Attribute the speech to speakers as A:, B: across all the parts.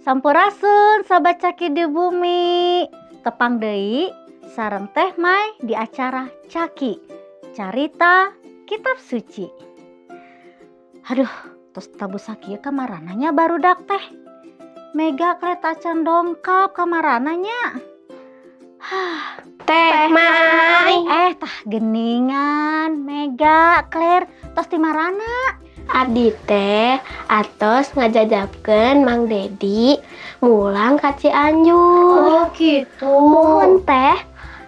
A: Sampurasun sobat Caki di bumi. Tepang deui sareng Teh Mai di acara Caki Carita Kitab Suci. Aduh, tos tabu sakieu kamarananya barudak teh. Mega kereta can dongkap kamarananya.
B: Teh Mai.
A: Tah geningan Mega Claire tos ti marana?
B: Adi teh atos ngajajabkeun Mang Dedi mulang ka Cianjur.
A: Oh gitu.
B: Mohon teh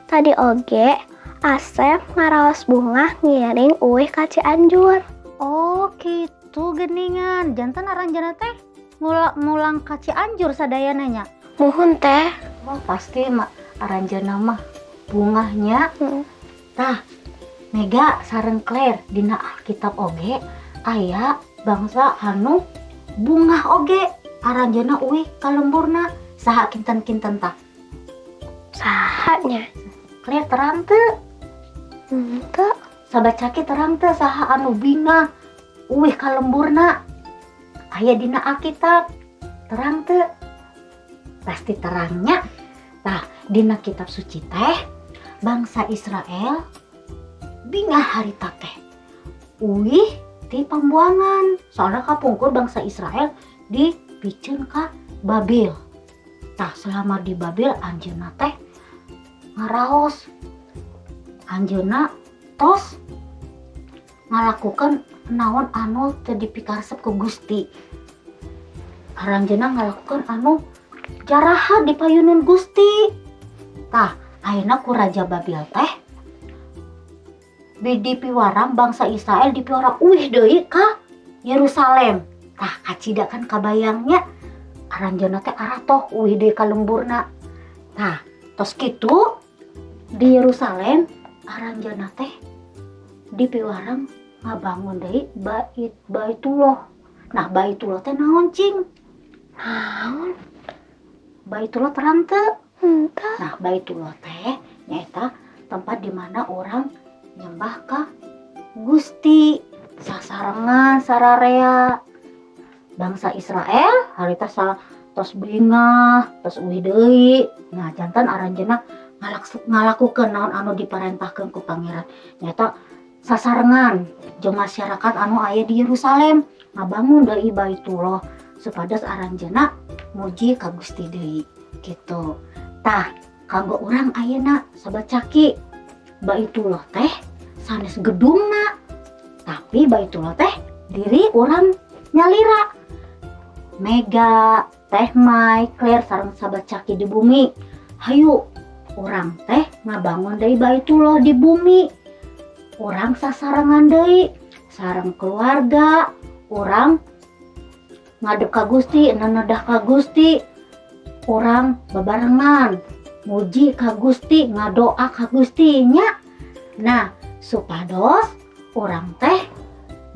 B: tadi oge Asep ngaraos bunga ngiring uih ka Cianjur.
A: Oh gitu geningan. Jantan aranjana teh mulang ka Cianjur sadayananya.
B: Mohon teh.
A: Oh pasti aranjana mah bungahnya. Tah Mega sareng Claire dina Alkitab oge aya bangsa anu bunga oge aranjana uih kalemburna saha kinten-kinten tah.
B: Sahanya?
A: Claire terang teu?
B: Henteu.
A: Sahabat Caki terang teu saha anu bina uih kalemburna aya dina Alkitab? Terang teu? Pasti terangnya. Tah dina kitab suci teh bangsa Israel bingah harita teh uih di pambuangan soalnya kapungkur bangsa Israel dipicen ka Babil. Tah selama di Babil anjeunna teh ngaraos, anjeunna tos ngalakukeun naon anu teu dipikaresep ku Gusti. Aranjeunna ngalakukeun anu jaraha di payunan Gusti. Tah ayeuna ku Raja Babil teh di piwarang bangsa Israel di piwarang uih deui ka Yerusalem. Tah kacida kan kabayangnya aranjeunna teh aratoh uih deui ka lemburna. Tah tos kitu di Yerusalem aranjeunna teh di piwarang ngabangun deui Baitullah. Nah Baitullah teh naon cing?
B: Naon?
A: Baitullah terang teu?
B: Henteu.
A: Nah Baitullah teh nyaeta tempat di mana orang nyembah ka Gusti sasarengan sararea. Bangsa Israel harita tos bingah tos uih deui. Nah jantan aranjeunna ngalakukeun naon anu diparentahkeun ku pangeran nyaeta sasarengan jeung masyarakat anu aya di Yerusalem ngabangun deui Baitullah supados aranjeunna muji ka Gusti deui kitu. Tah kanggo urang ayeuna sahabat Caki Baitullah teh sanes gedungna tapi Baitullah teh diri urang nyalira. Mega, Teh Mai, Claire sareng sahabat Caki di bumi hayu urang teh ngabangun deui Baitullah di bumi. Urang sasarengan deui sareng keluarga urang ngadep ka Gusti, nenedah ka Gusti. Urang bebarengan muji ka Gusti, ngadoa ka Gusti nya. Nah, supados urang teh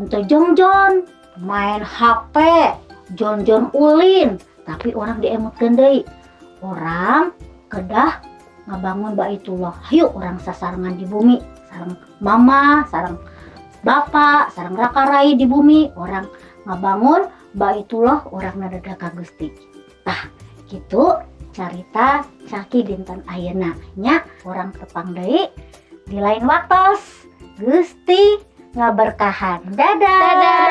A: henteu jongjon main HP, jonjon ulin, tapi urang diemutkeun deui. Urang kedah ngabangun Baitullah. Hayu urang sasarengan di bumi sareng mama, sareng bapa, sareng raka-rai di bumi urang ngabangun Baitullah urang nadeda ka Gusti. Tah kitu carita Caki dinten ayeuna nya urang tepang deui di lain waktos. Gusti ngaberkahan. Dadah.